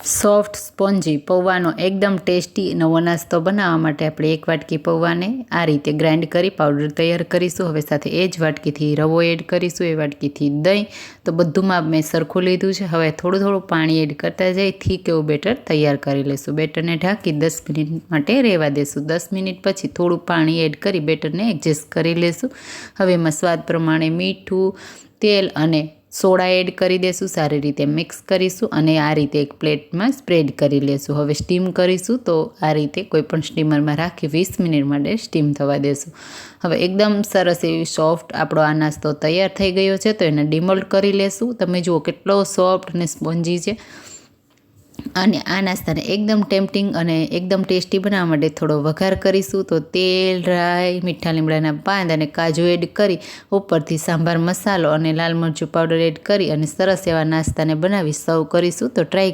Soft spongy પૌવાનો એકદમ tasty નવો નાસ્તો બનાવવા માટે આપણે 1 વાટકી પૌવાને આ રીતે ગ્રાઇન્ડ કરી પાવડર તૈયાર કરીશું. હવે સાથે એ જ વાટકીથી રવો એડ કરીશું, એ વાટકીથી દહીં. તો બધુંમાં મેં સરખું લીધું છે. હવે થોડું થોડું પાણી એડ કરતા જઈ થીક એવું બેટર તૈયાર કરી લઈશું. બેટરને ઢાંકી 10 મિનિટ માટે રહેવા દેશું. 10 મિનિટ પછી થોડું પાણી એડ કરી બેટરને એડજસ્ટ કરી લઈશું. હવે એમાં સ્વાદ પ્રમાણે મીઠું, તેલ અને સોડા એડ કરી દઈશું. સારી રીતે મિક્સ કરીશું અને આ રીતે એક પ્લેટમાં સ્પ્રેડ કરી લેશું. હવે સ્ટીમ કરીશું, તો આ રીતે કોઈપણ સ્ટીમરમાં રાખી 20 મિનિટ માટે સ્ટીમ થવા દેશું. હવે એકદમ સરસ એવી સોફ્ટ આપણો આ નાસ્તો તૈયાર થઈ ગયો છે. તો એને ડિમોલ્ડ કરી લેશું. તમે જુઓ કેટલો સોફ્ટ અને સ્પોન્જી છે. અને આ નાસ્તાને એકદમ ટેમ્પટિંગ અને એકદમ ટેસ્ટી બનાવવા માટે થોડો વઘાર કરીશું. તો તેલ, રાઈ, મીઠા લીમડાના પાન અને કાજુ એડ કરી ઉપરથી સાંભાર મસાલો અને લાલ મરચું પાવડર એડ કરી અને સરસ એવા નાસ્તાને બનાવી સર્વ કરીશું. તો ટ્રાય